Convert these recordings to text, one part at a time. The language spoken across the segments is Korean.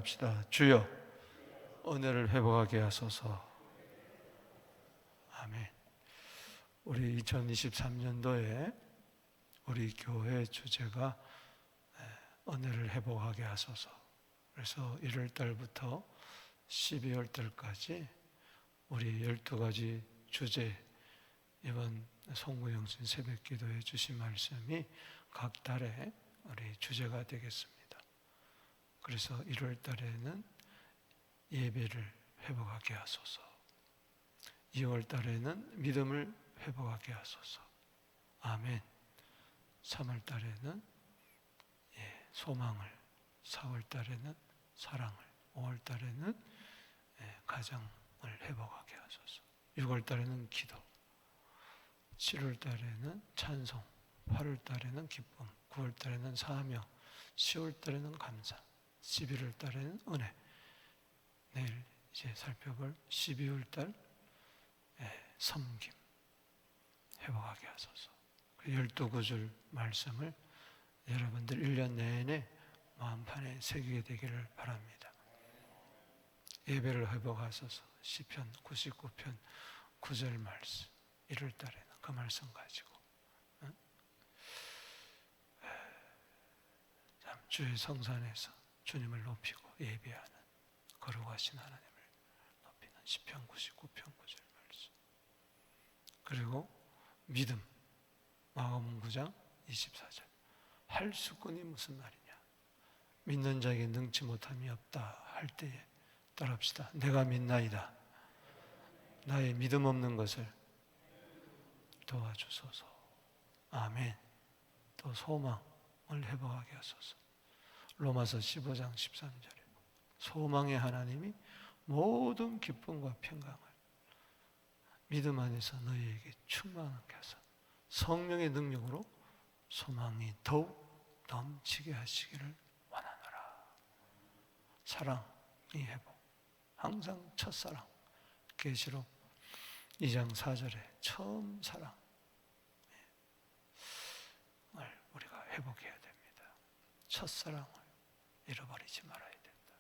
합시다. 주여, 은혜를 회복하게 하소서. 아멘. 우리 2023년도에 우리 교회 주제가 은혜를 회복하게 하소서. 그래서 1월 달부터 12월 달까지 우리 12가지 주제, 이번 송구영신 새벽기도에 주신 말씀이 각 달에 우리 주제가 되겠습니다. 그래서 1월 달에는 예배를 회복하게 하소서, 2월 달에는 믿음을 회복하게 하소서. 아멘. 3월 달에는 소망을, 4월 달에는 사랑을, 5월 달에는 가정을 회복하게 하소서. 6월 달에는 기도, 7월 달에는 찬송, 8월 달에는 기쁨, 9월 달에는 사명, 10월 달에는 감사, 11월 달에는 은혜. 내일 이제 살펴볼 12월 달 섬김 회복하게 하소서. 12구절 말씀을 여러분들 1년 내내 마음판에 새기게 되기를 바랍니다. 예배를 회복하소서. 시편 99편 9절 말씀, 1월 달에는 그 말씀 가지고 주의 성산에서 주님을 높이고 예배하는 거룩하신 하나님을 높이는 시편 99편 9절 말씀. 그리고 믿음, 마가복음 9장 24절. 할 수꾼이 무슨 말이냐? 믿는 자에게 능치 못함이 없다 할 때에 따라합시다. 내가 믿나이다. 나의 믿음 없는 것을 도와주소서. 아멘. 또 소망을 회복하게 하소서. 로마서 15장 13절에 소망의 하나님이 모든 기쁨과 평강을 믿음 안에서 너희에게 충만하게 하사 성령의 능력으로 소망이 더욱 넘치게 하시기를 원하노라. 사랑이 회복. 항상 첫사랑. 계시록 2장 4절에 처음 사랑을 우리가 회복해야 됩니다. 첫사랑을 잃어버리지 말아야 된다.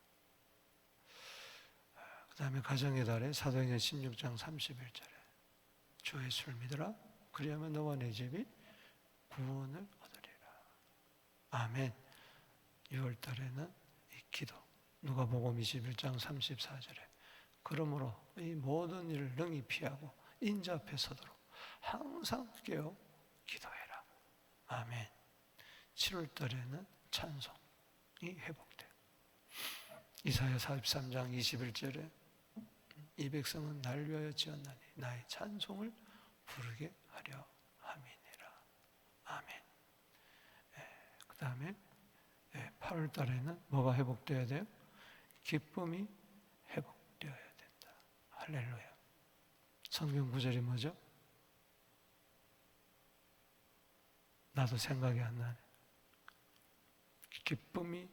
그 다음에 가정의 달에 사도행전 16장 31절에 주 예수를 믿으라. 그리하면 너와 내 집이 구원을 얻으리라. 아멘. 6월 달에는 이 기도, 누가복음 21장 34절에 그러므로 이 모든 일을 능히 피하고 인자 앞에 서도록 항상 깨어 기도해라. 아멘. 7월 달에는 찬송이 회복돼. 이사야 43장 21절에 이 백성은 날 위하여 지었나니 나의 찬송을 부르게 하려 함이니라. 아멘. 그 다음에 8월 달에는 뭐가 회복되어야 돼요? 기쁨이 회복되어야 된다. 할렐루야. 성경 구절이 뭐죠? 나도 생각이 안 나네. 기쁨이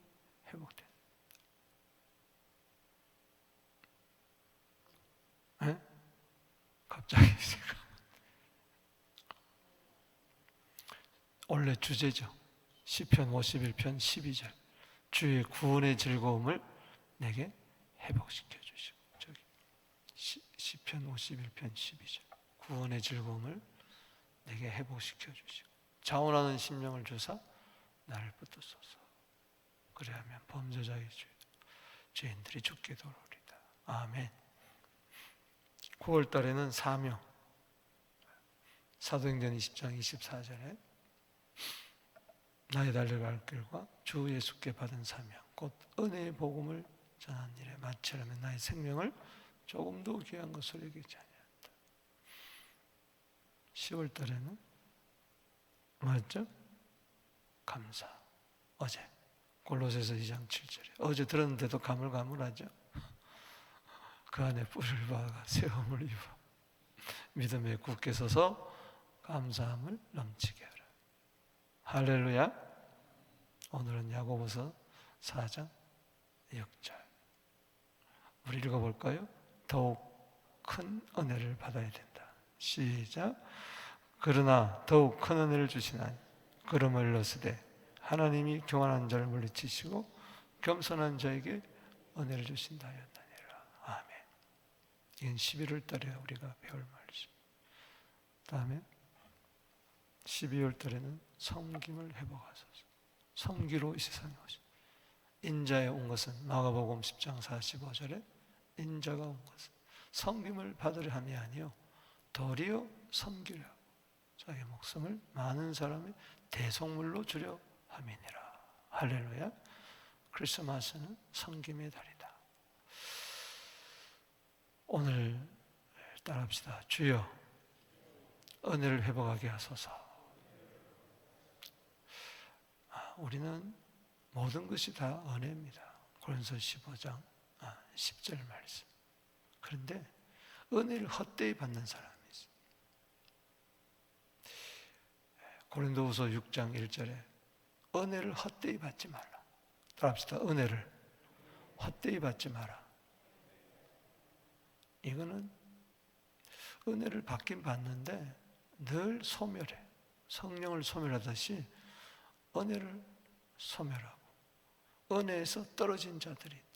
회복된다. 갑자기 원래 주제죠. 시편 51편 12절. 주의 구원의 즐거움을 내게 회복시켜 주시고. 저기 시편 51편 12절. 구원의 즐거움을 내게 회복시켜 주시고. 자원하는 심령을 주사 나를 붙드소서. 그래야면 범죄자의 죄인들이 죽게 돌아오리다. 아멘. 9월 달에는 사명. 사도행전 20장 24절에 나의 달려갈 길과 주 예수께 받은 사명 곧 은혜의 복음을 전하는 일에 마치려면 나의 생명을 조금도 귀한 것으로 여기지 아니한다. 10월 달에는 뭐였죠? 감사. 어제 골로새서 2장 7절에 어제 들었는데도 가물가물하죠. 그 안에 뿔을 박아 세움을 입어 믿음에 굳게 서서 감사함을 넘치게 하라. 할렐루야. 오늘은 야고보서 4장 6절. 우리 읽어볼까요? 더욱 큰 은혜를 받아야 된다. 시작. 그러나 더욱 큰 은혜를 주시나니 그러므로 일렀으되 하나님이 교만한 자를 물리치시고 겸손한 자에게 은혜를 주신다 하였느니라. 아멘. 이건 11월 달에 우리가 배울 말씀. 다음에 12월 달에는 섬김을 회복하소서. 섬기로 이 세상에 오신 인자에 온 것은 마가복음 10장 45절에 인자가 온 것은 섬김을 받으려 함이 아니요 도리어 섬기려 자기 목숨을 많은 사람의 대속물로 주려 함이니라. 할렐루야. 크리스마스는 섬김의 달이다. 오늘 따라합시다. 주여 은혜를 회복하게 하소서. 우리는 모든 것이 다 은혜입니다. 고린도서 15장 10절 말씀. 그런데 은혜를 헛되이 받는 사람이 있어요. 고린도후서 6장 1절에 은혜를 헛되이 받지 말라. 따라합시다. 은혜를 헛되이 받지 마라. 이거는 은혜를 받긴 받는데 늘 소멸해. 성령을 소멸하듯이 은혜를 소멸하고 은혜에서 떨어진 자들이 있다.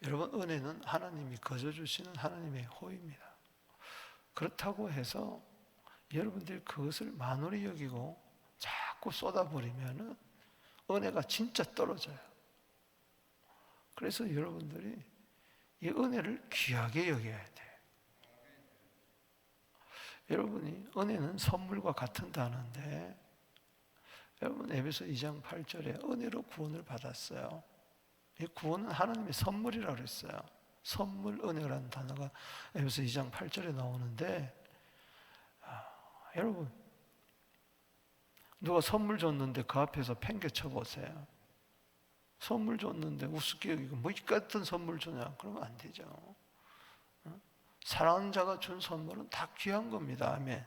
여러분, 은혜는 하나님이 거저 주시는 하나님의 호입니다. 그렇다고 해서 여러분들이 그것을 만홀히 여기고 자꾸 쏟아버리면 은혜가 진짜 떨어져요. 그래서 여러분들이 이 은혜를 귀하게 여겨야 돼요. 여러분이 은혜는 선물과 같은다는데 여러분 에베소 2장 8절에 은혜로 구원을 받았어요. 이 구원은 하나님의 선물이라고 그랬어요. 선물, 은혜라는 단어가 에베소 2장 8절에 나오는데 여러분 누가 선물 줬는데 그 앞에서 팽개 쳐보세요. 선물 줬는데 우습게 여기고 뭐 이 같은 선물 주냐? 그러면 안 되죠. 사랑하는 자가 준 선물은 다 귀한 겁니다. 아멘.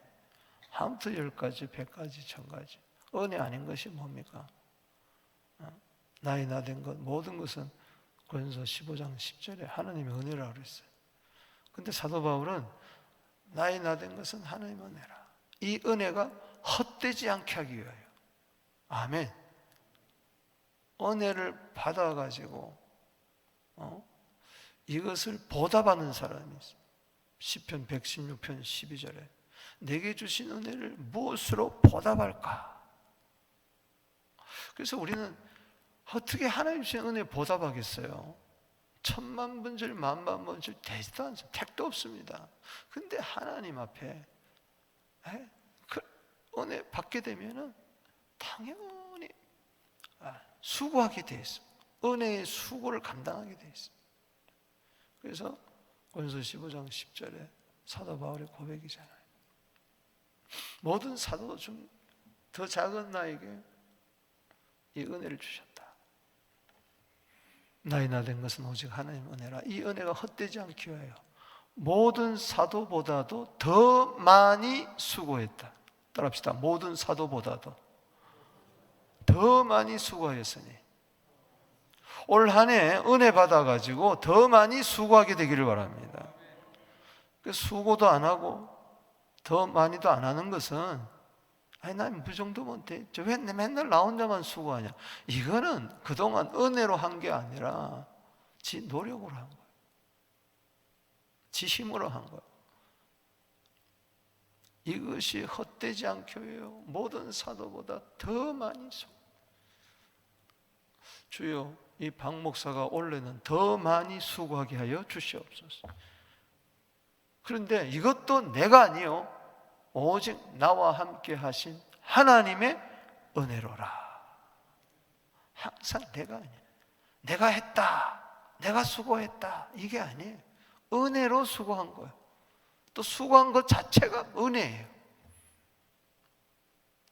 1부터 10까지, 100까지, 1000까지. 은혜 아닌 것이 뭡니까? 나이 나된 것, 모든 것은 고린도서 15장 10절에 하나님의 은혜라고 그랬어요. 근데 사도 바울은 나이 나된 것은 하나님의 은혜라. 이 은혜가 헛되지 않게 하기 위하여. 아멘. 은혜를 받아가지고 이것을 보답하는 사람이 있어요. 시편 116편 12절에 내게 주신 은혜를 무엇으로 보답할까? 그래서 우리는 어떻게 하나님 주신 은혜 보답하겠어요? 천만분절 만만분절 되지도 않죠. 택도 없습니다. 근데 하나님 앞에 그 은혜 받게 되면은 당연히 수고하게 돼 있습니다. 은혜의 수고를 감당하게 돼 있습니다. 그래서 고린도서 15장 10절에 사도 바울의 고백이잖아요. 모든 사도 중 더 작은 나에게 이 은혜를 주셨다. 나이 나된 것은 오직 하나님의 은혜라. 이 은혜가 헛되지 않기 위하여 모든 사도보다도 더 많이 수고했다. 따라합시다. 모든 사도보다도 더 많이 수고하였으니 올 한 해 은혜 받아가지고 더 많이 수고하게 되기를 바랍니다. 수고도 안 하고 더 많이도 안 하는 것은 난 그 정도면 됐죠. 왜 맨날 나 혼자만 수고하냐? 이거는 그동안 은혜로 한 게 아니라 지 노력으로 한 거예요. 지 힘으로 한 거예요. 이것이 헛되지 않게 해요. 모든 사도보다 더 많이 수고. 주여, 이 박 목사가 올해는 더 많이 수고하게 하여 주시옵소서. 그런데 이것도 내가 아니요, 오직 나와 함께 하신 하나님의 은혜로라. 항상 내가 아니에요. 내가 했다, 내가 수고했다, 이게 아니에요. 은혜로 수고한 거예요. 또 수고한 것 자체가 은혜예요.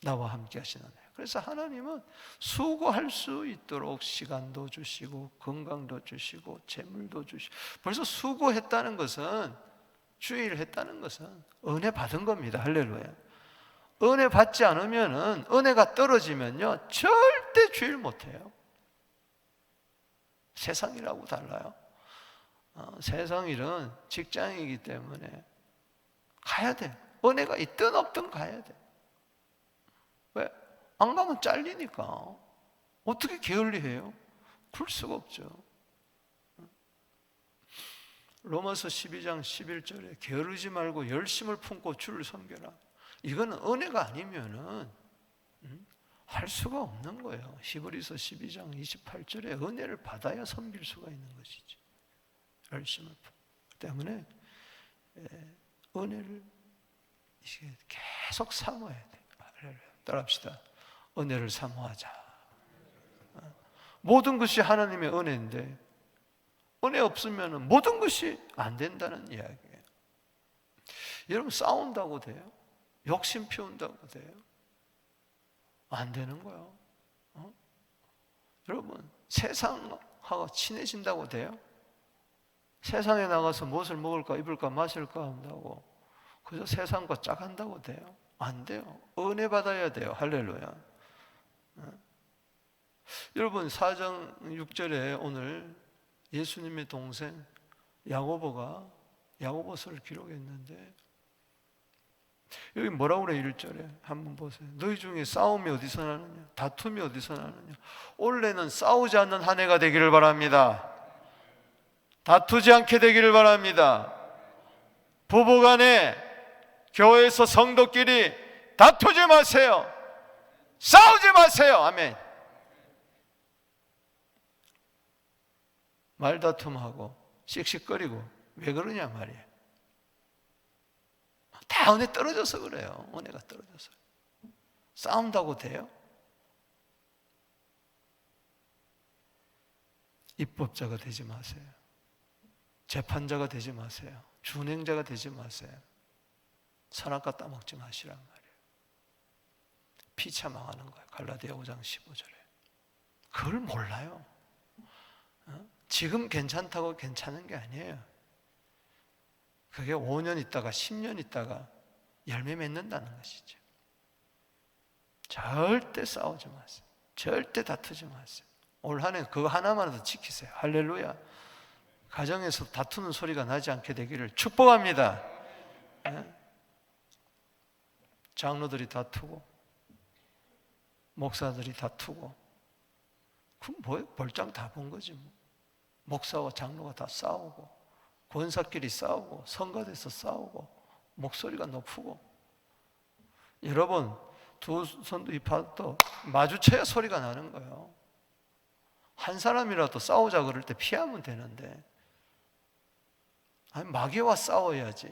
나와 함께 하신 은혜. 그래서 하나님은 수고할 수 있도록 시간도 주시고 건강도 주시고 재물도 주시고, 벌써 수고했다는 것은, 주의를 했다는 것은 은혜 받은 겁니다. 할렐루야. 은혜 받지 않으면은, 은혜가 떨어지면요 절대 주의를 못해요. 세상이라고 달라요. 세상 일은 직장이기 때문에 가야 돼. 은혜가 있든 없든 가야 돼. 왜? 안 가면 잘리니까. 어떻게 게을리해요? 풀 수가 없죠. 로마서 12장 11절에 게으르지 말고 열심을 품고 주를 섬겨라. 이거는 은혜가 아니면은 할 수가 없는 거예요. 히브리서 12장 28절에 은혜를 받아야 섬길 수가 있는 것이죠. 열심을 품고. 때문에 은혜를 계속 사모해야 돼요. 따라합시다. 은혜를 사모하자. 모든 것이 하나님의 은혜인데 은혜 없으면 모든 것이 안 된다는 이야기예요. 여러분, 싸운다고 돼요? 욕심 피운다고 돼요? 안 되는 거예요. 여러분, 세상하고 친해진다고 돼요? 세상에 나가서 무엇을 먹을까 입을까 마실까 한다고 그저 세상과 짝한다고 돼요? 안 돼요. 은혜 받아야 돼요. 할렐루야. 여러분, 4장 6절에 오늘 예수님의 동생 야고보가 야고보서를 기록했는데 여기 뭐라고 그래? 1절에 한번 보세요. 너희 중에 싸움이 어디서 나느냐? 다툼이 어디서 나느냐? 올해는 싸우지 않는 한 해가 되기를 바랍니다. 다투지 않게 되기를 바랍니다. 부부간에 교회에서 성도끼리 다투지 마세요. 싸우지 마세요. 아멘. 말다툼하고 씩씩거리고 왜 그러냐 말이에요. 다 은혜 떨어져서 그래요. 은혜가 떨어져서. 싸운다고 돼요? 입법자가 되지 마세요. 재판자가 되지 마세요. 준행자가 되지 마세요. 선악과 따먹지 마시란 말이에요. 피차 망하는 거예요. 갈라디아 5장 15절에. 그걸 몰라요. 지금 괜찮다고 괜찮은 게 아니에요. 그게 5년 있다가 10년 있다가 열매 맺는다는 것이죠. 절대 싸우지 마세요. 절대 다투지 마세요. 올 한 해 그거 하나만도 지키세요. 할렐루야. 가정에서 다투는 소리가 나지 않게 되기를 축복합니다. 장로들이 다투고 목사들이 다투고 그럼 뭐예요? 벌장 다 본 거지 뭐. 목사와 장로가 다 싸우고 권사끼리 싸우고 성가대에서 싸우고 목소리가 높고 여러분 두 손도 입하도 마주쳐야 소리가 나는 거예요. 한 사람이라도 싸우자 그럴 때 피하면 되는데 아니 마귀와 싸워야지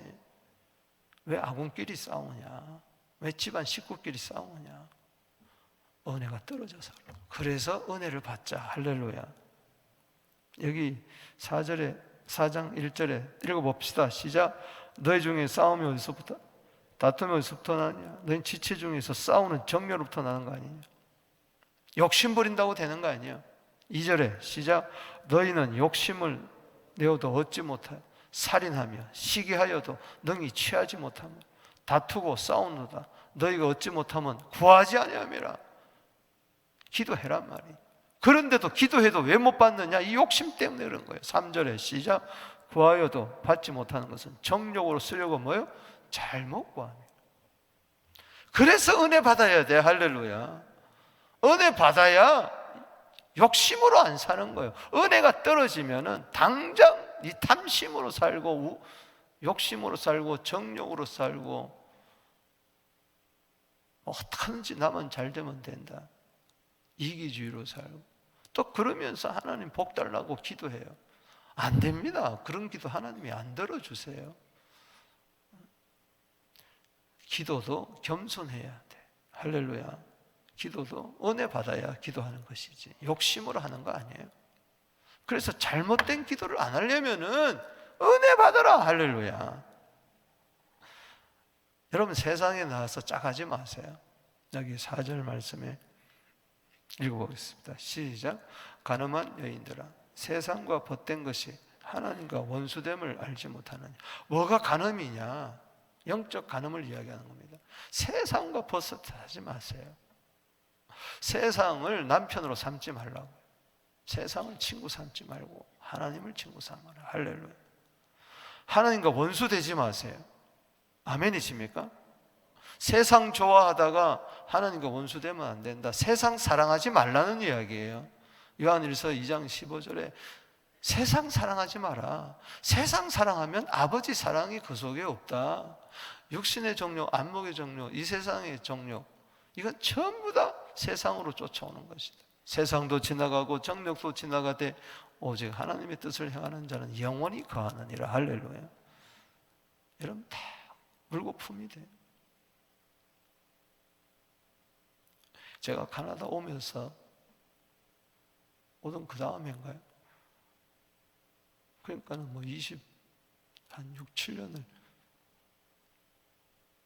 왜 아군끼리 싸우냐? 왜 집안 식구끼리 싸우냐? 은혜가 떨어져서. 그래서 은혜를 받자. 할렐루야. 여기 4장 1절에 읽어봅시다. 시작. 너희 중에 싸움이 어디서부터? 다툼이 어디서부터 나느냐? 너희 지체 중에서 싸우는 정멸로부터 나는 거 아니냐? 욕심 부린다고 되는 거 아니야? 2절에 시작. 너희는 욕심을 내어도 얻지 못하여 살인하며 시기하여도 능히 취하지 못하며 다투고 싸우노다. 너희가 얻지 못하면 구하지 아니함이라. 기도해란 말이에요. 그런데도 기도해도 왜 못 받느냐? 이 욕심 때문에 그런 거예요. 3절에 시작. 구하여도 받지 못하는 것은 정욕으로 쓰려고 뭐요? 잘못 구하며. 그래서 은혜 받아야 돼. 할렐루야. 은혜 받아야 욕심으로 안 사는 거예요. 은혜가 떨어지면은 당장 이 탐심으로 살고 욕심으로 살고 정욕으로 살고 어떡하는지 나만 잘 되면 된다. 이기주의로 살고 또 그러면서 하나님 복 달라고 기도해요. 안 됩니다. 그런 기도 하나님이 안 들어주세요. 기도도 겸손해야 돼. 할렐루야. 기도도 은혜 받아야 기도하는 것이지 욕심으로 하는 거 아니에요. 그래서 잘못된 기도를 안 하려면은 은혜 받아라. 할렐루야. 여러분 세상에 나와서 짝하지 마세요. 여기 4절 말씀에 읽어보겠습니다. 시작. 간음한 여인들아 세상과 벗된 것이 하나님과 원수됨을 알지 못하느냐. 뭐가 간음이냐? 영적 간음을 이야기하는 겁니다. 세상과 벗어나지 마세요. 세상을 남편으로 삼지 말라고. 세상을 친구 삼지 말고 하나님을 친구 삼아라. 할렐루야. 하나님과 원수 되지 마세요. 아멘이십니까? 세상 좋아하다가 하나님과 원수 되면 안 된다. 세상 사랑하지 말라는 이야기예요. 요한일서 2장 15절에 세상 사랑하지 마라. 세상 사랑하면 아버지 사랑이 그 속에 없다. 육신의 정욕, 안목의 정욕, 이 세상의 정욕, 이건 전부 다 세상으로 쫓아오는 것이다. 세상도 지나가고 정욕도 지나가되 오직 하나님의 뜻을 행하는 자는 영원히 거하느니라. 할렐루야. 여러분, 다 물거품이 돼요. 제가 가나다 오면서 오던 그 다음인가요? 그러니까는 한 6, 7년을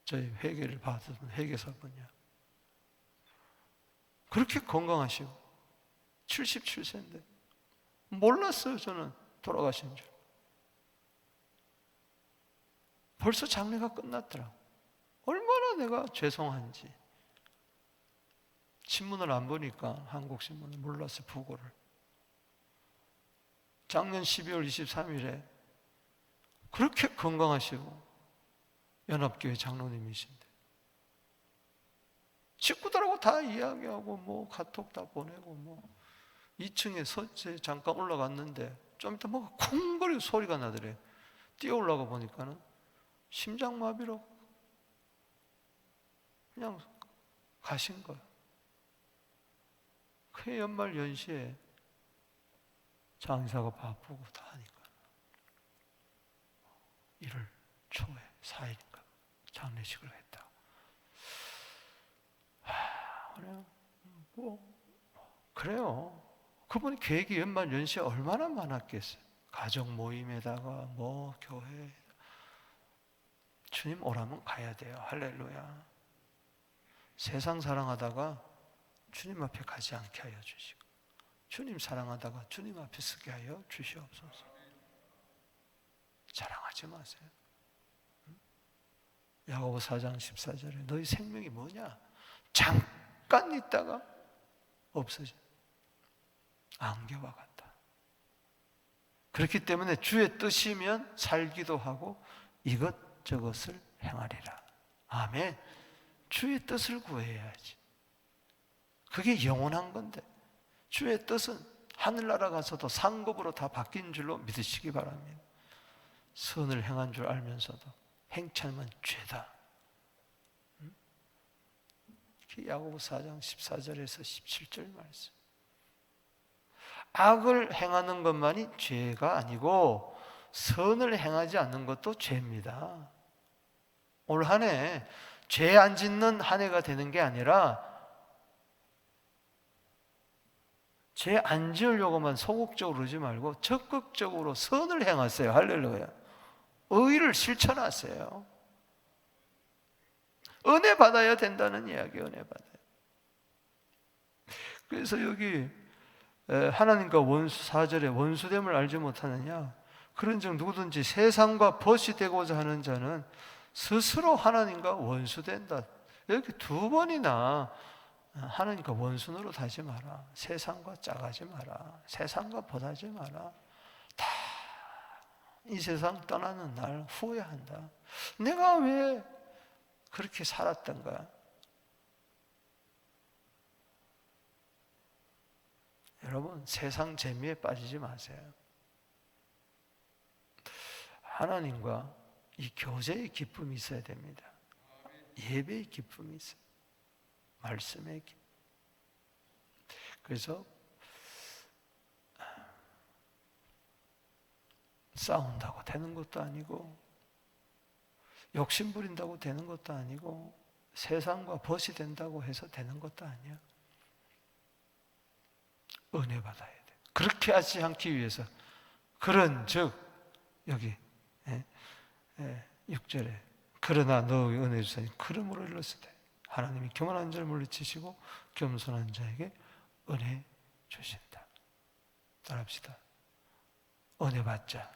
저희 회개를 받은 회개사분이야. 그렇게 건강하시고 77세인데 몰랐어요. 저는 돌아가신 줄. 벌써 장례가 끝났더라고. 얼마나 내가 죄송한지. 신문을 안 보니까 한국 신문을 몰랐어요. 부고를. 작년 12월 23일에 그렇게 건강하시고 연합교회 장로님이신데 식구들하고 다 이야기하고 카톡 다 보내고 2층에 서재 잠깐 올라갔는데 좀 이따 쿵거리고 소리가 나더래. 뛰어 올라가 보니까는 심장마비로 그냥 가신 거예요. 그 연말 연시에 장사가 바쁘고 다 하니까 1월 초에 4일인가 장례식을 했다. 그래요. 그분이 계획이 연말 연시에 얼마나 많았겠어요. 가족 모임에다가 교회. 주님 오라면 가야 돼요. 할렐루야. 세상 사랑하다가 주님 앞에 가지 않게 하여 주시고, 주님 사랑하다가 주님 앞에 서게 하여 주시옵소서. 자랑하지 마세요. 야고보 4장 14절에 너희 생명이 뭐냐? 잠깐 있다가 없어져. 안개와 같다. 그렇기 때문에 주의 뜻이면 살기도 하고 이것저것을 행하리라. 아멘. 주의 뜻을 구해야지. 그게 영원한 건데, 주의 뜻은 하늘나라 가서도 상급으로 다 바뀐 줄로 믿으시기 바랍니다. 선을 행한 줄 알면서도 행차하면 죄다. 야고보 4장 14절에서 17절 말씀. 악을 행하는 것만이 죄가 아니고 선을 행하지 않는 것도 죄입니다. 올 한 해 죄 안 짓는 한 해가 되는 게 아니라 죄 안 지으려고만 소극적으로 그러지 말고 적극적으로 선을 행하세요. 할렐루야. 의를 실천하세요. 은혜 받아야 된다는 이야기, 은혜 받아요. 그래서 여기 하나님과 원수 4절에 원수됨을 알지 못하느냐? 그런즉 누구든지 세상과 벗이 되고자 하는 자는 스스로 하나님과 원수된다. 이렇게 2번이나 하나님과 원수 노릇하지 마라. 세상과 짝하지 마라. 세상과 벗하지 마라. 다 이 세상 떠나는 날 후회한다. 내가 왜 그렇게 살았던가? 여러분, 세상 재미에 빠지지 마세요. 하나님과 이 교제의 기쁨이 있어야 됩니다. 예배의 기쁨이 있어요. 말씀의 기쁨. 그래서 싸운다고 되는 것도 아니고 욕심 부린다고 되는 것도 아니고 세상과 벗이 된다고 해서 되는 것도 아니야. 은혜 받아야 돼. 그렇게 하지 않기 위해서 그런즉 여기 6절에 그러나 너의 은혜 주사니 그러므로 일렀으되 하나님이 교만한 자를 물리치시고 겸손한 자에게 은혜 주신다. 따라합시다. 은혜 받자.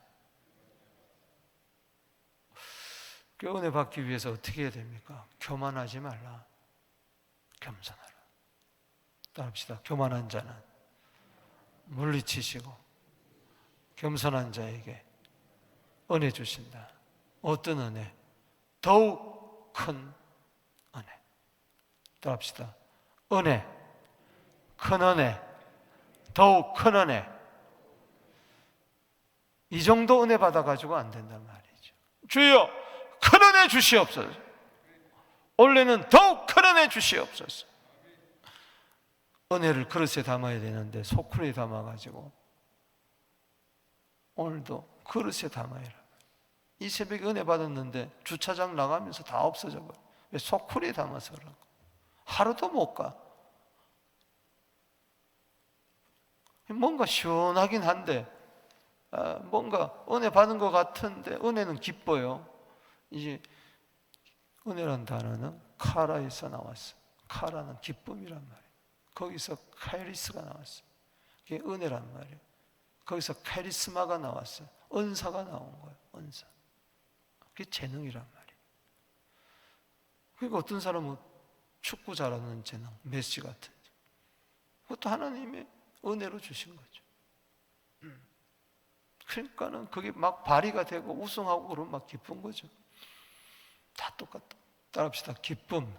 그 은혜 받기 위해서 어떻게 해야 됩니까? 교만하지 말라. 겸손하라. 따라합시다. 교만한 자는 물리치시고 겸손한 자에게 은혜 주신다. 어떤 은혜? 더욱 큰 은혜. 따라합시다. 은혜, 큰 은혜, 더욱 큰 은혜. 이 정도 은혜 받아가지고 안 된단 말이죠. 주여 큰 은혜 주시옵소서. 원래는 더욱 큰 은혜 주시옵소서. 은혜를 그릇에 담아야 되는데 소쿠리에 담아가지고 오늘도 그릇에 담아야. 이 새벽에 은혜 받았는데 주차장 나가면서 다 없어져 버려. 왜? 소쿠리에 담아서 그러고. 하루도 못 가. 뭔가 시원하긴 한데 뭔가 은혜 받은 것 같은데 은혜는 기뻐요. 이제 은혜란 단어는 카라에서 나왔어. 카라는 기쁨이란 말이에요. 거기서 카리스가 나왔어. 그게 은혜란 말이에요. 거기서 카리스마가 나왔어. 은사가 나온 거예요. 은사. 그게 재능이란 말이에요. 그러니까 어떤 사람은 축구 잘하는 재능, 메시 같은. 그것도 하나님의 은혜로 주신 거죠. 그러니까는 그게 막 발휘가 되고 우승하고 그러면 막 기쁜 거죠. 다 똑같다. 따라합시다. 기쁨,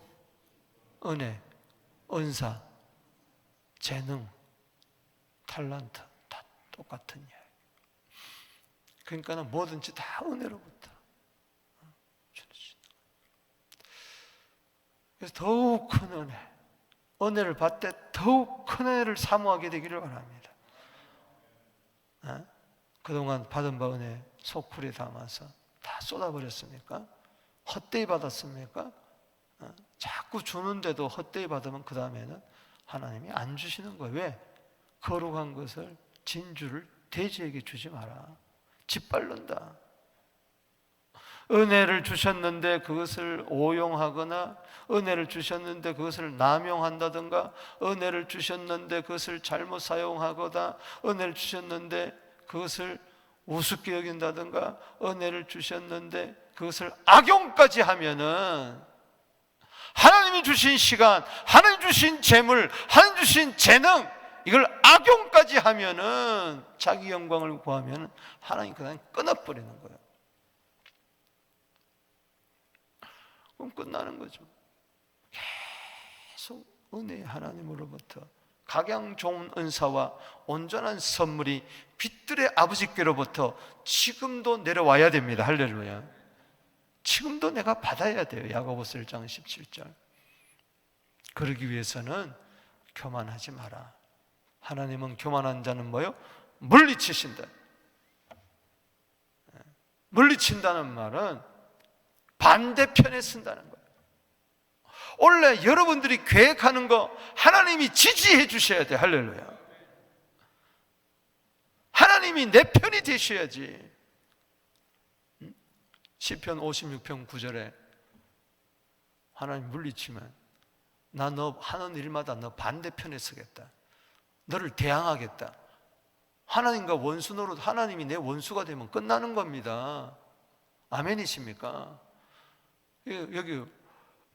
은혜, 은사, 재능, 탤런트 다 똑같은 이야기. 그러니까는 뭐든지 다 은혜로부터. 그래서 더욱 큰 은혜, 은혜를 받되 더욱 큰 은혜를 사모하게 되기를 바랍니다. 그동안 받은 바 은혜 소쿠리에 담아서 다 쏟아버렸습니까? 헛되이 받았습니까? 자꾸 주는데도 헛되이 받으면 그 다음에는 하나님이 안 주시는 거예요. 왜? 거룩한 것을 진주를 돼지에게 주지 마라. 짓밟는다. 은혜를 주셨는데 그것을 오용하거나 은혜를 주셨는데 그것을 남용한다든가 은혜를 주셨는데 그것을 잘못 사용하거나 은혜를 주셨는데 그것을 우습게 여긴다든가 은혜를 주셨는데 그것을 악용까지 하면은 하나님이 주신 시간, 하나님 주신 재물, 하나님 주신 재능 이걸 악용까지 하면은 자기 영광을 구하면 하나님 그냥 끊어버리는 거예요. 그럼 끝나는 거죠. 계속 은혜 하나님으로부터 각양 좋은 은사와 온전한 선물이 빛들의 아버지께로부터 지금도 내려와야 됩니다. 할렐루야. 지금도 내가 받아야 돼요. 야고보서 1장 17절. 그러기 위해서는 교만하지 마라. 하나님은 교만한 자는 뭐요? 물리치신다. 물리친다는 말은 반대편에 쓴다는 거예요. 원래 여러분들이 계획하는 거 하나님이 지지해 주셔야 돼. 할렐루야. 하나님이 내 편이 되셔야지. 시편 56편 9절에 하나님 물리치면 나 너 하는 일마다 너 반대편에 서겠다. 너를 대항하겠다. 하나님과 원수 노릇, 하나님이 내 원수가 되면 끝나는 겁니다. 아멘이십니까? 여기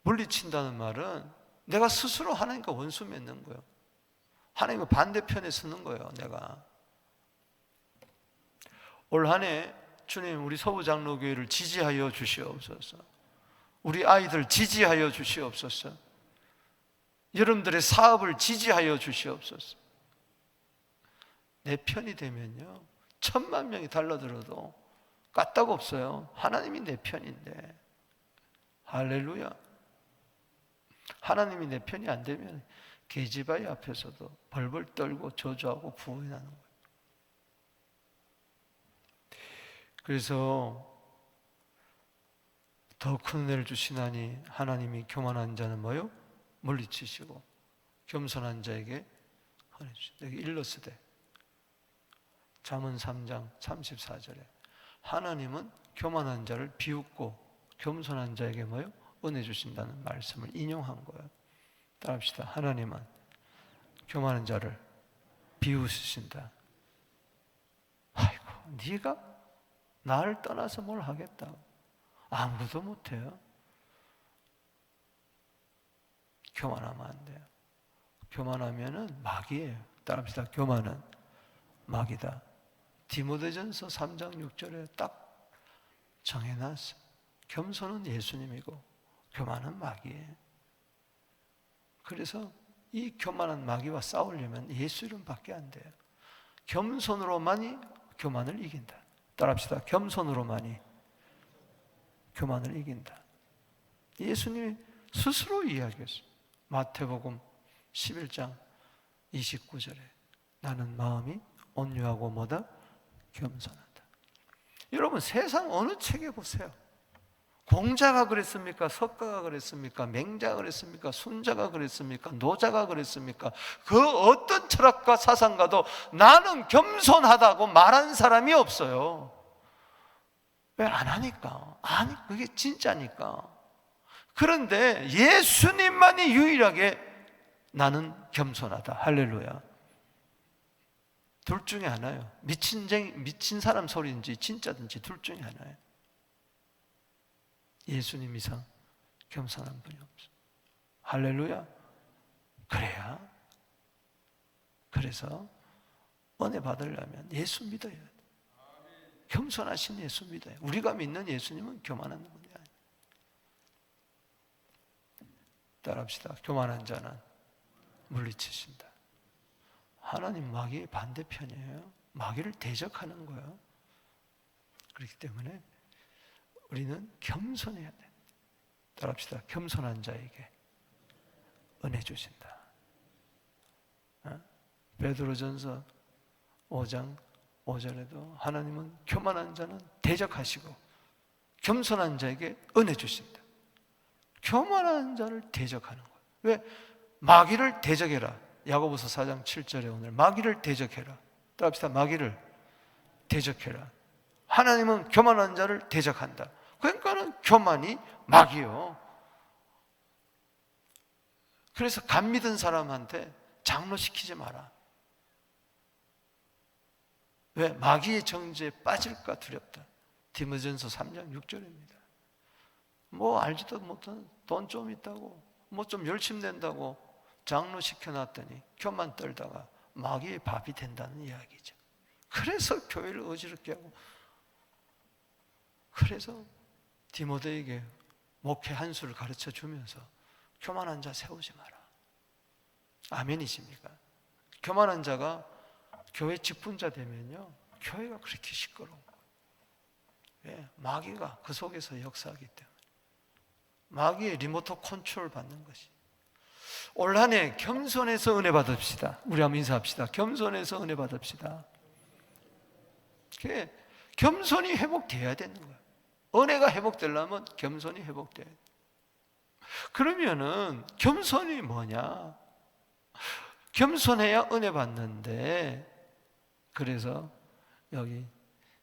물리친다는 말은 내가 스스로 하나님과 원수 맺는 거예요. 하나님과 반대편에 서는 거예요. 내가 올 한 해 주님 우리 서부장로교회를 지지하여 주시옵소서. 우리 아이들 지지하여 주시옵소서. 여러분들의 사업을 지지하여 주시옵소서. 내 편이 되면요 1000만 명이 달라들어도 까딱 없어요. 하나님이 내 편인데. 할렐루야. 하나님이 내 편이 안 되면 계집아이 앞에서도 벌벌 떨고 저주하고 부인하는 거예요. 그래서 더 큰 은혜를 주시나니 하나님이 교만한 자는 뭐요? 물리치시고 겸손한 자에게 헌해 주신다. 여기 일러스되 잠언 3장 34절에 하나님은 교만한 자를 비웃고 겸손한 자에게 뭐요? 은혜 주신다는 말씀을 인용한 거예요. 따라합시다. 하나님은 교만한 자를 비웃으신다. 아이고, 네가 나를 떠나서 뭘 하겠다고. 아무도 못해요. 교만하면 안 돼요. 교만하면은 마귀예요. 따라합시다. 교만은 마귀다. 디모데전서 3장 6절에 딱 정해놨어. 겸손은 예수님이고 교만은 마귀예요. 그래서 이 교만한 마귀와 싸우려면 예수 이름밖에 안 돼요. 겸손으로만이 교만을 이긴다. 따라합시다. 겸손으로만이 교만을 이긴다. 예수님이 스스로 이야기했어요. 마태복음 11장 29절에 나는 마음이 온유하고 뭐다? 겸손하다. 여러분 세상 어느 책에 보세요. 공자가 그랬습니까? 석가가 그랬습니까? 맹자가 그랬습니까? 순자가 그랬습니까? 노자가 그랬습니까? 그 어떤 철학가 사상가도 나는 겸손하다고 말한 사람이 없어요. 왜 안 하니까? 아니, 그게 진짜니까. 그런데 예수님만이 유일하게 나는 겸손하다. 할렐루야. 둘 중에 하나예요. 미친 사람 소리인지 진짜든지 둘 중에 하나예요. 예수님 이상 겸손한 분이 없어. 할렐루야. 그래서 은혜 받으려면 예수 믿어야 돼. 겸손하신 예수 믿어요. 우리가 믿는 예수님은 교만한 분이 아니에요. 따라합시다. 교만한 자는 물리치신다. 하나님 마귀의 반대편이에요. 마귀를 대적하는 거예요. 그렇기 때문에 우리는 겸손해야 돼. 따라합시다. 겸손한 자에게 은혜 주신다. 베드로전서 5장 5절에도 하나님은 교만한 자는 대적하시고 겸손한 자에게 은혜 주신다. 교만한 자를 대적하는 거예요. 왜? 마귀를 대적해라. 야고보서 4장 7절에 오늘 마귀를 대적해라. 따라합시다. 마귀를 대적해라. 하나님은 교만한 자를 대적한다. 그러니까는 교만이 마귀요. 그래서 간 믿은 사람한테 장로시키지 마라. 왜? 마귀의 정죄에 빠질까 두렵다. 디모데전서 3장 6절입니다. 뭐 알지도 못한 돈 좀 있다고 뭐 좀 열심히 된다고 장로 시켜놨더니 교만 떨다가 마귀의 밥이 된다는 이야기죠. 그래서 교회를 어지럽게 하고, 그래서 디모데에게 목회 한 수를 가르쳐 주면서 교만한 자 세우지 마라. 아멘이십니까? 교만한 자가 교회 직분자 되면요, 교회가 그렇게 시끄러운 거예요. 왜? 마귀가 그 속에서 역사하기 때문에. 마귀의 리모트 컨트롤 받는 것이. 올 한 해 겸손해서 은혜 받읍시다. 우리 한번 인사합시다. 겸손해서 은혜 받읍시다. 겸손이 회복돼야 되는 거예요. 은혜가 회복되려면 겸손이 회복돼야 돼요. 그러면은 겸손이 뭐냐? 겸손해야 은혜 받는데, 그래서 여기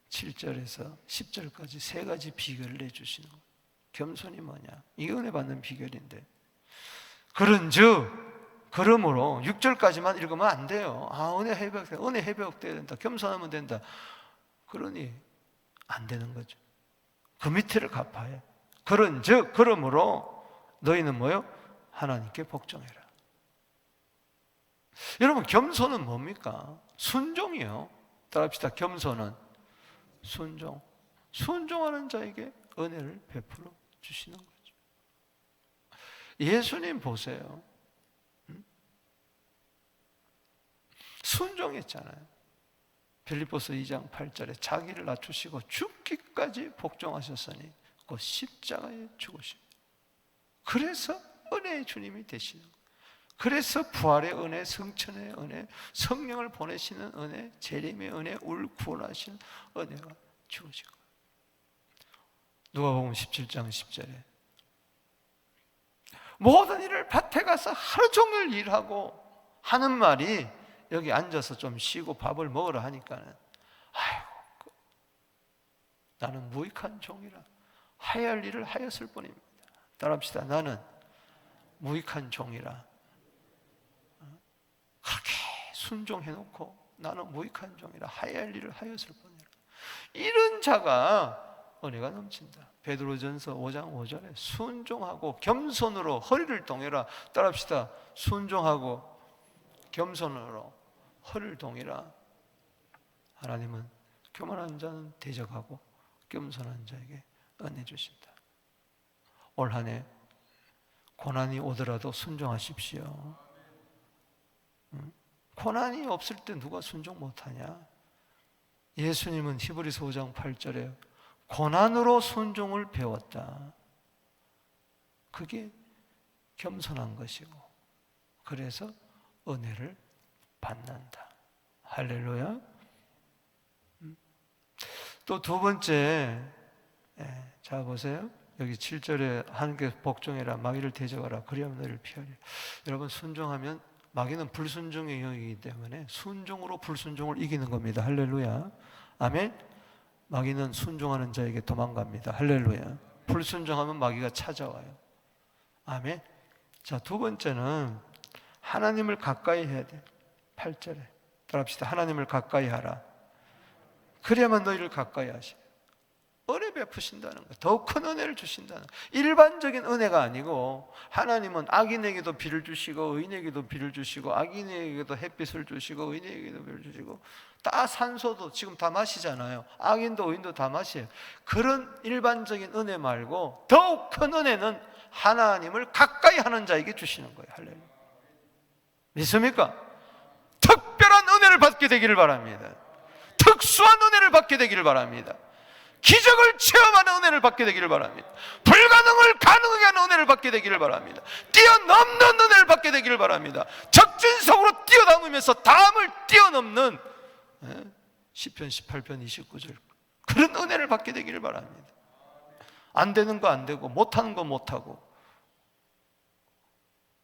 7절에서 10절까지 세 가지 비결을 내주시는 거예요. 겸손이 뭐냐? 이게 은혜 받는 비결인데, 그런즉 그러므로 6절까지만 읽으면 안 돼요. 은혜 회복돼야 된다. 겸손하면 된다. 그러니 안 되는 거죠. 그 밑에를 갚아야. 그런즉 그러므로 너희는 뭐요? 하나님께 복종해라. 여러분, 겸손은 뭡니까? 순종이요. 따라합시다. 겸손은 순종. 순종하는 자에게 은혜를 베풀어 주시는 거죠. 예수님 보세요. 순종했잖아요. 빌립보서 2장 8절에 자기를 낮추시고 죽기까지 복종하셨으니 그 십자가에 죽으십니다. 그래서 은혜의 주님이 되시는 거예요. 그래서 부활의 은혜, 성천의 은혜, 성령을 보내시는 은혜, 재림의 은혜, 우리를 구원하시는 은혜가 주어진 거예요. 누가복음 17장 10절에 모든 일을 밭에 가서 하루 종일 일하고 하는 말이, 여기 앉아서 좀 쉬고 밥을 먹으라 하니까는, 아이고, 나는 무익한 종이라 해야 할 일을 하였을 뿐입니다. 따라합시다. 나는 무익한 종이라. 그렇게 순종해놓고 나는 무익한 종이라 해야 할 일을 하였을 뿐이라. 이런 자가 은혜가 넘친다. 베드로전서 5장 5절에 순종하고 겸손으로 허리를 동여라. 따라합시다. 순종하고 겸손으로 허리를 동이라. 하나님은 교만한 자는 대적하고 겸손한 자에게 은혜 주신다. 올 한 해 고난이 오더라도 순종하십시오. 고난이 없을 때 누가 순종 못하냐? 예수님은 히브리서 5장 8절에 고난으로 순종을 배웠다. 그게 겸손한 것이고, 그래서 은혜를 받는다. 할렐루야. 또 두 번째, 자 보세요. 여기 7절에 하나님께서 복종해라, 마귀를 대적하라, 그리하면 너희를 피하리라. 여러분, 순종하면, 마귀는 불순종의 영이기 때문에 순종으로 불순종을 이기는 겁니다. 할렐루야. 아멘. 마귀는 순종하는 자에게 도망갑니다. 할렐루야. 불순종하면 마귀가 찾아와요. 아멘. 자, 두 번째는 하나님을 가까이 해야 돼. 8절에 따라합시다. 하나님을 가까이 하라. 그래야만 너희를 가까이 하시. 은혜 베푸신다는 거, 더욱 큰 은혜를 주신다는 거. 일반적인 은혜가 아니고, 하나님은 악인에게도 비를 주시고 의인에게도 비를 주시고, 악인에게도 햇빛을 주시고 의인에게도 비를 주시고, 다 산소도 지금 다 마시잖아요. 악인도 의인도 다 마셔요. 그런 일반적인 은혜 말고 더욱 큰 은혜는 하나님을 가까이 하는 자에게 주시는 거예요. 할렐루야. 믿습니까? 특별한 은혜를 받게 되기를 바랍니다. 특수한 은혜를 받게 되기를 바랍니다. 기적을 체험하는 은혜를 받게 되기를 바랍니다. 불가능을 가능하게 하는 은혜를 받게 되기를 바랍니다. 뛰어넘는 은혜를 받게 되기를 바랍니다. 적진석으로 뛰어넘으면서 다음을 뛰어넘는 시편 18편 29절 그런 은혜를 받게 되기를 바랍니다. 안 되는 거 안 되고 못하는 거 못하고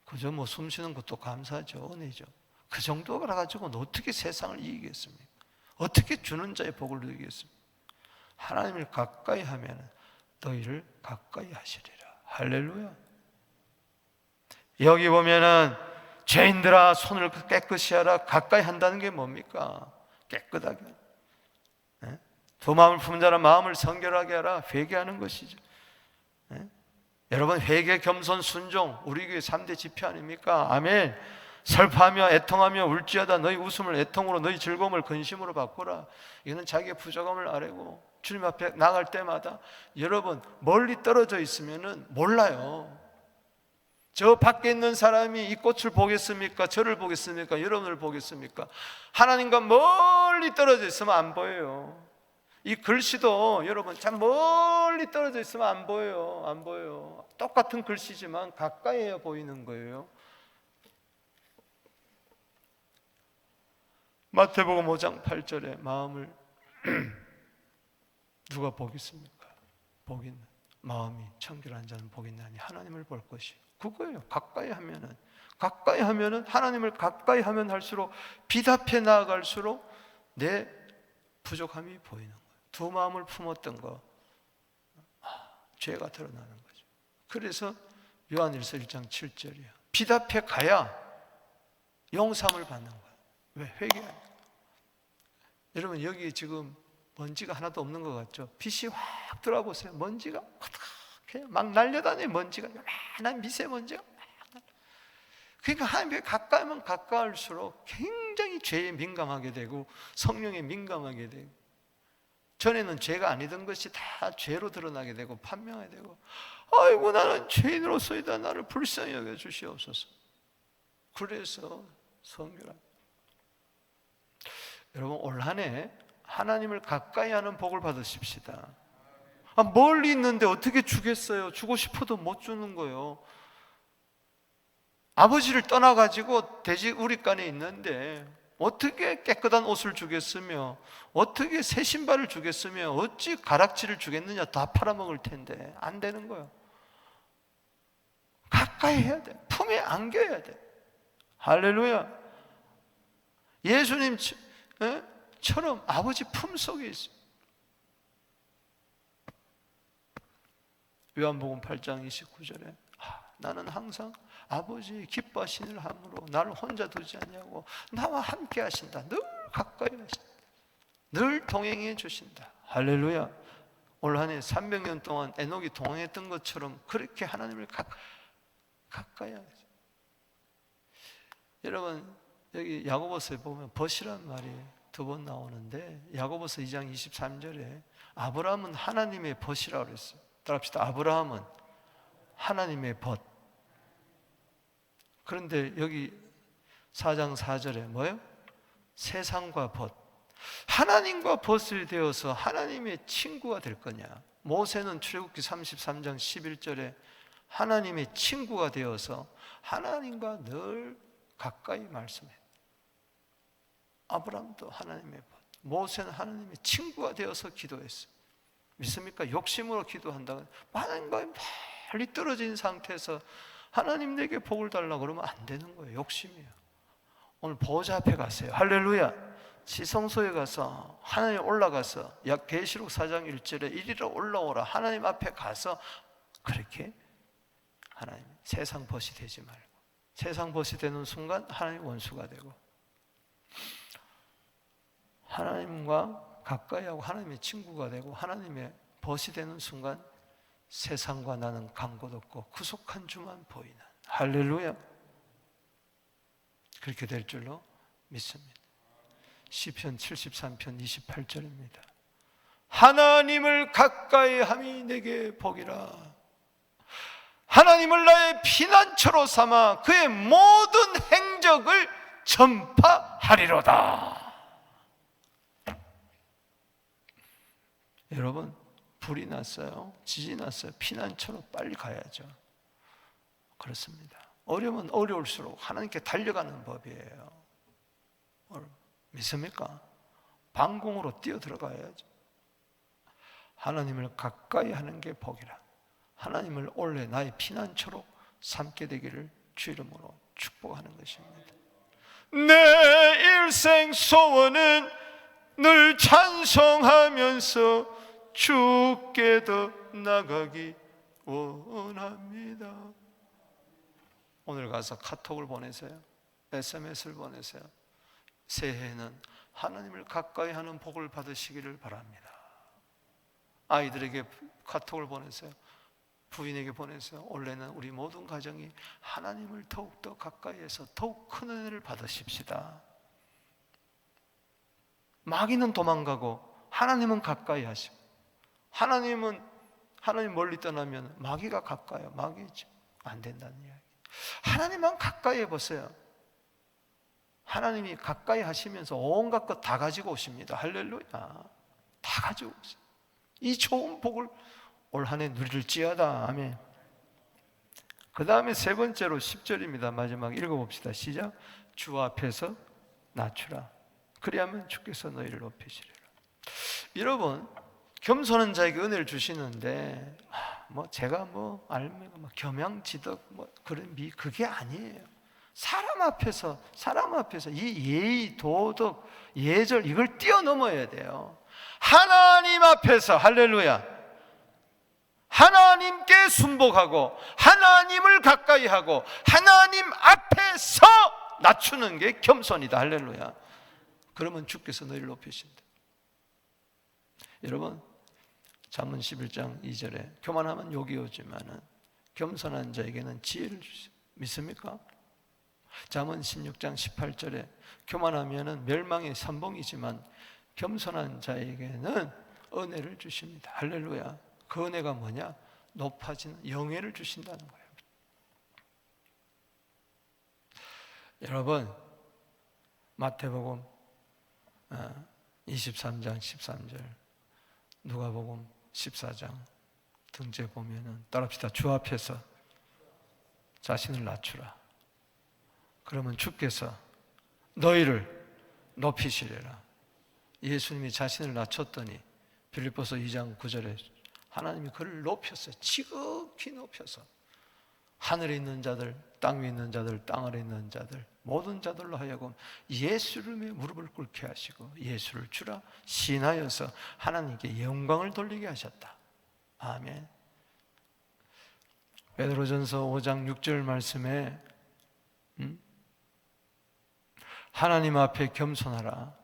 그저 뭐 숨 쉬는 것도 감사하죠. 은혜죠. 그 정도가 가지고는 어떻게 세상을 이기겠습니까? 어떻게 주는 자의 복을 누리겠습니까? 하나님을 가까이 하면 너희를 가까이 하시리라. 할렐루야. 여기 보면은 죄인들아 손을 깨끗이 하라. 가까이 한다는 게 뭡니까? 깨끗하게. 두 마음을 품은 자라 마음을 성결하게 하라. 회개하는 것이죠. 여러분, 회개, 겸손, 순종 우리 교회 3대 지표 아닙니까? 아멘. 슬퍼하며 애통하며 울지어다 너희 웃음을 애통으로 너희 즐거움을 근심으로 바꾸라. 이거는 자기의 부족함을 아뢰고 주님 앞에 나갈 때마다, 여러분 멀리 떨어져 있으면은 몰라요. 저 밖에 있는 사람이 이 꽃을 보겠습니까? 저를 보겠습니까? 여러분을 보겠습니까? 하나님과 멀리 떨어져 있으면 안 보여요. 이 글씨도 여러분 참 멀리 떨어져 있으면 안 보여요. 안 보여요. 똑같은 글씨지만 가까이 해야 보이는 거예요. 마태복음 5장 8절에 마음을 누가 보겠습니까? 복 있는 마음이 청결한 자는 복이 있나니 하나님을 볼 것이. 그거예요. 가까이 하면은 하나님을 가까이 하면 할수록 빛 앞에 나아갈수록 내 부족함이 보이는 거예요. 두 마음을 품었던 거, 죄가 드러나는 거죠. 그래서 요한일서 1장 7절이에요. 빛 앞에 가야 용서함을 받는 거예요. 왜? 회개하니까. 여러분 여기 지금 먼지가 하나도 없는 것 같죠? 빛이 확 들어보세요. 먼지가 그냥 막 날려다녀요. 먼지가 요만한 미세먼지가 막. 그러니까 하나님께 가까이면 가까울수록 굉장히 죄에 민감하게 되고 성령에 민감하게 되고, 전에는 죄가 아니던 것이 다 죄로 드러나게 되고 판명하게 되고, 아이고 나는 죄인으로서이다 나를 불쌍히 여겨 주시옵소서. 그래서 성결합니다. 여러분 올 한 해 하나님을 가까이 하는 복을 받으십시다. 멀리 있는데 어떻게 주겠어요? 주고 싶어도 못 주는 거예요. 아버지를 떠나가지고 돼지 우리간에 있는데 어떻게 깨끗한 옷을 주겠으며 어떻게 새 신발을 주겠으며 어찌 가락지를 주겠느냐. 다 팔아먹을 텐데 안 되는 거예요. 가까이 해야 돼. 품에 안겨야 돼. 할렐루야. 예수님처럼 아버지 품 속에 있어요. 요한복음 8장 29절에 나는 항상 아버지 기뻐하시는 함으로 나를 혼자 두지 않냐고 나와 함께 하신다. 늘 가까이 하신다. 늘 동행해 주신다. 할렐루야. 올 한 해 300년 동안 에녹이 동행했던 것처럼 그렇게 하나님을 가까이 하세요. 여러분 여기 야고보서에 보면 벗이란 말이 두 번 나오는데, 야고보서 2장 23절에 아브라함은 하나님의 벗이라고 그랬어요. 따라합시다. 아브라함은 하나님의 벗. 그런데 여기 4장 4절에 뭐예요? 세상과 벗. 하나님과 벗을 되어서 하나님의 친구가 될 거냐? 모세는 출애굽기 33장 11절에 하나님의 친구가 되어서 하나님과 늘 가까이 말씀해요. 아브라함도 하나님의 벗, 모세는 하나님의 친구가 되어서 기도했어요. 믿습니까? 욕심으로 기도한다면 하나님과 멀리 떨어진 상태에서 하나님 내게 복을 달라고 그러면 안 되는 거예요. 욕심이에요. 오늘 보좌 앞에 가세요. 할렐루야. 지성소에 가서 하나님 올라가서 계시록 4장 1절에 이리로 올라오라. 하나님 앞에 가서 그렇게 하나님 세상 벗이 되지 말고, 세상 벗이 되는 순간 하나님 원수가 되고, 하나님과 가까이 하고 하나님의 친구가 되고 하나님의 벗이 되는 순간 세상과 나는 간 곳 없고 구속한 주만 보이는, 할렐루야. 그렇게 될 줄로 믿습니다. 시편 73편 28절입니다. 하나님을 가까이 함이 내게 복이라. 하나님을 나의 피난처로 삼아 그의 모든 행적을 전파하리로다. 여러분, 불이 났어요, 지진이 났어요, 피난처로 빨리 가야죠. 그렇습니다. 어려우면 어려울수록 하나님께 달려가는 법이에요. 믿습니까? 방공으로 뛰어 들어가야죠. 하나님을 가까이 하는 게 복이라. 하나님을 원래 나의 피난처로 삼게 되기를 주 이름으로 축복하는 것입니다. 내 일생 소원은 늘 찬송하면서 주께 더 나가기 원합니다. 오늘 가서 카톡을 보내세요. SMS를 보내세요. 새해에는 하나님을 가까이 하는 복을 받으시기를 바랍니다. 아이들에게 카톡을 보내세요. 부인에게 보내세요. 원래는 우리 모든 가정이 하나님을 더욱더 가까이해서 더욱 큰 은혜를 받으십시다. 마귀는 도망가고 하나님은 가까이 하시고, 하나님 멀리 떠나면 마귀가 가까이요. 마귀죠. 안 된다는 이야기. 하나님만 가까이 해보세요. 하나님이 가까이 하시면서 온갖 것 다 가지고 오십니다. 할렐루야. 다 가지고 오세요. 이 좋은 복을 올 한 해 누릴지어다. 아멘. 그 다음에 세 번째로 10절입니다. 마지막 읽어봅시다. 시작. 주 앞에서 낮추라. 그리하면 주께서 너희를 높이시리라. 여러분, 겸손한 자에게 은혜를 주시는데 제가 알면 겸양지덕 그런 그게 아니에요. 사람 앞에서 이 예의, 도덕, 예절 이걸 뛰어넘어야 돼요. 하나님 앞에서, 할렐루야, 하나님께 순복하고 하나님을 가까이 하고 하나님 앞에서 낮추는 게 겸손이다. 할렐루야. 그러면 주께서 너희를 높이신다. 여러분, 잠언 11장 2절에 교만하면 욕이 오지만은 겸손한 자에게는 지혜를 주시오. 믿습니까? 잠언 16장 18절에 교만하면은 멸망의 선봉이지만 겸손한 자에게는 은혜를 주십니다. 할렐루야. 그 은혜가 뭐냐? 높아지는 영예를 주신다는 거예요. 여러분, 마태복음 23장 13절, 누가복음 14장 등재 보면은 따라합시다. 주 앞에서 자신을 낮추라. 그러면 주께서 너희를 높이시리라. 예수님이 자신을 낮췄더니 빌립보서 2장 9절에 하나님이 그를 높였어요. 지극히 높여서 하늘에 있는 자들, 땅 위에 있는 자들, 땅 아래 있는 자들, 모든 자들로 하여금 예수님의 무릎을 꿇게 하시고 예수를 주라 시인하여서 하나님께 영광을 돌리게 하셨다. 아멘. 베드로전서 5장 6절 말씀에 하나님 앞에 겸손하라.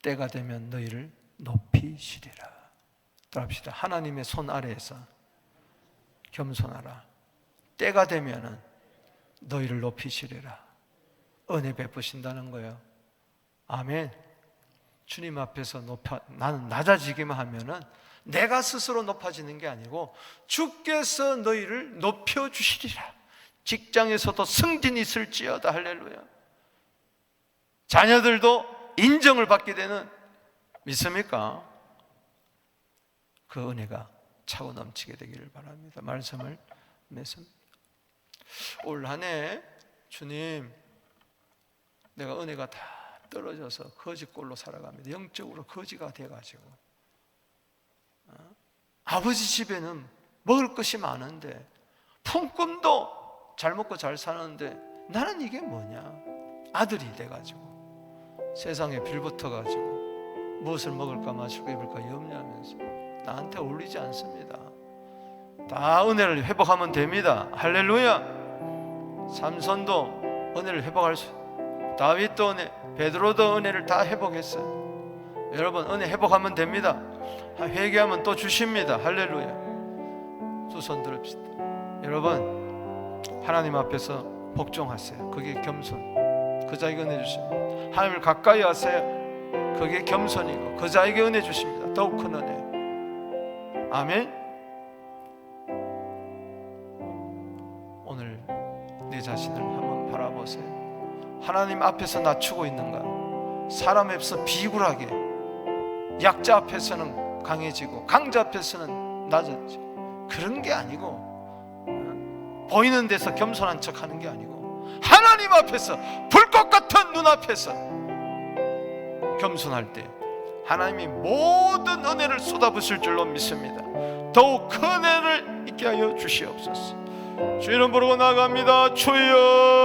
때가 되면 너희를 높이시리라. 따라합시다. 하나님의 손 아래에서 겸손하라. 때가 되면 너희를 높이시리라. 은혜 베푸신다는 거예요. 아멘. 주님 앞에서 나는 낮아지기만 하면은 내가 스스로 높아지는 게 아니고 주께서 너희를 높여주시리라. 직장에서도 승진이 있을지어다. 할렐루야. 자녀들도 인정을 받게 되는, 믿습니까? 그 은혜가 차고 넘치게 되기를 바랍니다. 말씀을 맺습니다. 올 한 해 주님, 내가 은혜가 다 떨어져서 거지꼴로 살아갑니다. 영적으로 거지가 돼가지고, 아버지 집에는 먹을 것이 많은데, 품꾼도 잘 먹고 잘 사는데 나는 이게 뭐냐? 아들이 돼가지고 세상에 빌붙어가지고 무엇을 먹을까 마실까 입을까 염려하면서 나한테 어울리지 않습니다. 다 은혜를 회복하면 됩니다. 할렐루야. 삼손도 은혜를 회복할 수, 다윗도 은혜, 베드로도 은혜를 다 회복했어요. 여러분, 은혜 회복하면 됩니다. 회개하면 또 주십니다. 할렐루야. 두 손 들읍시다. 여러분, 하나님 앞에서 복종하세요. 그게 겸손. 그 자에게 은혜 주십니다. 하나님을 가까이 하세요. 그게 겸손이고 그 자에게 은혜 주십니다. 더욱 큰 은혜. 아멘. 오늘 내 자신을 한번 바라보세요. 하나님 앞에서 낮추고 있는가? 사람 앞에서 비굴하게, 약자 앞에서는 강해지고 강자 앞에서는 낮아지고, 그런 게 아니고, 보이는 데서 겸손한 척 하는 게 아니고, 하나님 앞에서, 불꽃 같은 눈앞에서 겸손할 때 하나님이 모든 은혜를 쏟아부으실 줄로 믿습니다. 더욱 큰 은혜를 있게 하여 주시옵소서. 주 이름 부르고 나아갑니다. 주여.